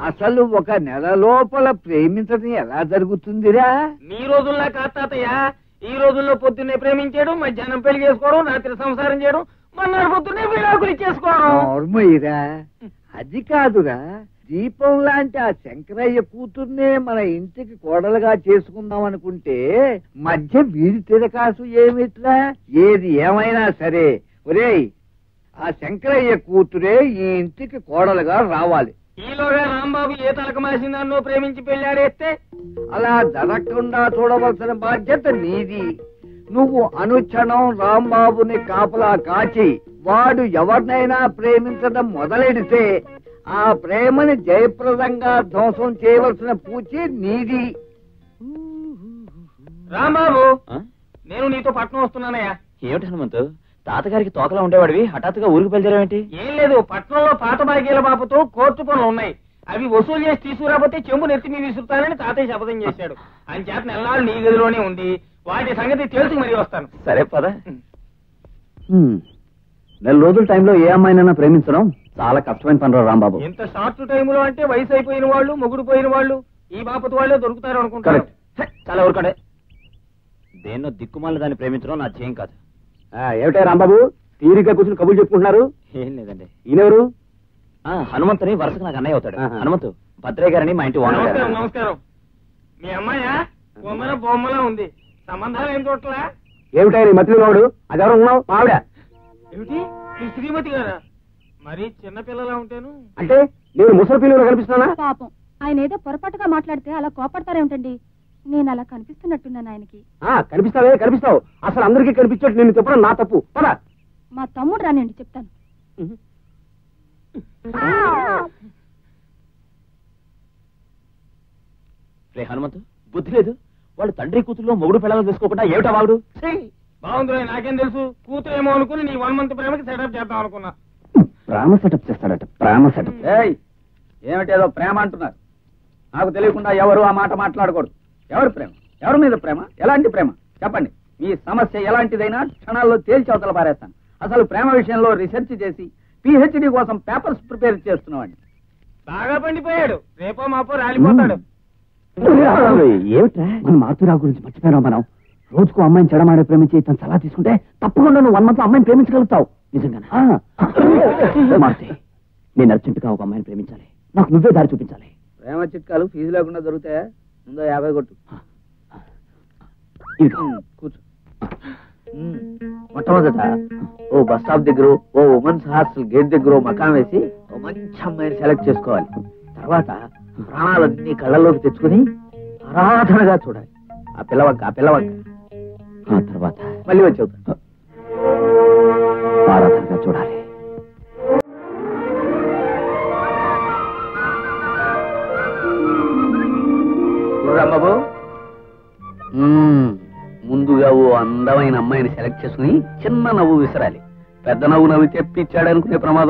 అసలు ఒక నెల లోపల ప్రేమించడం ఎలా జరుగుతుందిరా? మీ రోజుల్లో కాదు తాతయ్య, ఈ రోజుల్లో పొద్దున్నే ప్రేమించడం, మధ్యాహ్నం పెళ్లి చేసుకోవడం, రాత్రి సంసారం చేయడం, మన్నాడు పొద్దున్నే విడాకులు చేసుకోవడం. నోర్మయ్యరా, అది కాదురా. దీపం లాంటి ఆ శంకరయ్య కూతుర్నే మన ఇంటికి కోడలుగా చేసుకుందాం అనుకుంటే మధ్య వీడి తిరకాసు ఏమిట్లా? ఏది ఏమైనా సరే ఒరేయ్, ఆ శంకరయ్య కూతురే ఈ ఇంటికి కోడలుగా రావాలి. ఈలోగా రాంబాబు ఏ తలక మాసిందాన్నో ప్రేమించి పెళ్లాడేస్తే అలా జరగకుండా చూడవలసిన బాధ్యత నీది. నువ్వు అనుక్షణం రాంబాబుని కాపలా కాచి వాడు ఎవరినైనా ప్రేమించడం మొదలెడితే ఆ ప్రేమని జయప్రదంగా ధ్వంసం చేయవలసిన పూచి నీది. రాంబాబు, నేను నీతో పట్నం వస్తున్నానయ్యా. ఏమిటి హనుమంతు, తాతగారికి తోకలా ఉండేవాడివి హఠాత్తుగా ఊరికి బయలుదేరావేంటి? ఏం లేదు, పట్నంలో పాత బాకీల బాబుతో కోర్టు పనులు ఉన్నాయి. అవి వసూలు చేసి తీసుకురాబోతే చెంబు నెత్తి మీద విసురుతానని తాతయ్య శపథం చేశాడు. అని చేత నెలనాడు నీ గదిలోనే ఉంది. వాటి సంగతి తెలుసు మరీ వస్తాను. సరే పద. నెల రోజుల టైంలో ఏ అమ్మాయినైనా ప్రేమించడం చాలా కష్టమైన పని రాంబాబు. ఇంత షార్ట్ టైంలో అంటే వయసు అయిపోయిన వాళ్ళు, మొగుడు పోయిన వాళ్ళు, ఈ బాపతి వాళ్ళే దొరుకుతారు అనుకుంటారు. చాలా ఊరుకడే. దేన్నో దిక్కుమాల దాన్ని ప్రేమించడం నా చేయం కాదు. ఏమిటా రాంబాబు తీరిక కూర్చుని కబుర్లు చెప్పుకుంటున్నారు? ఏం లేదండి. ఈయనెవరు? హనుమంతుని వరుసకు నాకు అన్నయ్య అవుతాడు. హనుమంతు భద్రయ్య గారని మా ఇంటి నమస్కారం. నమస్కారం. మీ అమ్మాయా? బొమ్మల బొమ్మలా ఉంది. సంబంధాలు ఏం చూడట్లా? ఏమిటా నీ మధ్యలో వాడు? అదెవరు ఉన్నావు? ఆవిడ ఏమిటి? మీ శ్రీమతి గారా? మరి చిన్నపిల్లలా ఉంటాను అంటే నేను ముసలి పిల్లలు కనిపిస్తున్నానా? పాపం ఆయన ఏదో పొరపాటుగా మాట్లాడితే అలా కోపడతారేమిటండి? నేను అలా కనిపిస్తున్నట్టున్నాను ఆయనకి. కనిపిస్తావే, కనిపిస్తావు. అసలు అందరికీ కనిపించేట్టు నేను చెప్పడం నా తప్పు. పదా మా తమ్ముడు రానండి చెప్తాను. రే హనుమంతు, బుద్ధి లేదు. వాళ్ళు తండ్రి కూతురులో మొగుడు పిల్లలు తీసుకోకుండా ఏమిటా వాడు? బాగుంది, నాకేం తెలుసు. కూతురేమో అనుకుని నీ 1 month ప్రేమకి సెటప్ చేద్దాం అనుకున్నా. ప్రేమ సెటప్ చేస్తాడట. ప్రేమ సెటప్. ఏమిటేదో ప్రేమ అంటున్నారు. నాకు తెలియకుండా ఎవరు ఆ మాట మాట్లాడకూడదు. ఎవరి ప్రేమ? ఎవరి మీద ప్రేమ? ఎలాంటి ప్రేమ? చెప్పండి. మీ సమస్య ఎలాంటిదైనా క్షణాల్లో తేల్చి అవతల పారేస్తాను. అసలు ప్రేమ విషయంలో రీసెర్చ్ చేసి PhD కోసం పేపర్స్ ప్రిపేర్ చేస్తున్నామండి. బాగా పండిపోయాడు. రేపో మాపో రాలిపోతాడు. ఏమిట్రా మన మారుతురావు గురించి మర్చిపోయినావు మనం? రోజుకు అమ్మాయిని చెడమాడే ప్రేమించి తను సలహా తీసుకుంటే తప్పకుండా నువ్వు 1 month అమ్మాయిని ప్రేమించగలుగుతావు. నిజంగా మారుతి, నేను అర్జెంటుగా ఒక అమ్మాయిని ప్రేమించాలి. నాకు నువ్వే దారి చూపించాలి. ప్రేమ చిట్కాలు ఫీజు లేకుండా దొరుకుతాయా? ముందో 50 కొట్టు. కూర్చో. మొట్టమొదట ఓ బస్ స్టాప్ దగ్గర, ఓ ఉమెన్స్ హాస్టల్ గేట్ దగ్గర మకాం వేసి ఓ మంచి అమ్మాయిని సెలెక్ట్ చేసుకోవాలి. తర్వాత ప్రాణాలన్నీ కళ్ళలోకి తెచ్చుకుని ఆరాధనగా చూడాలి. ఆ పిల్లవంక. ఆ తర్వాత మళ్ళీ వచ్చి అవుతా ఆరాధనగా చూడాలి. రాంబాబు, ముందుగా ఓ అందమైన అమ్మాయిని సెలెక్ట్ చేసుకుని చిన్న నవ్వు విసరాలి. పెద్ద నవ్వు నవ్వి తెప్పించాడనుకునే ప్రమాదం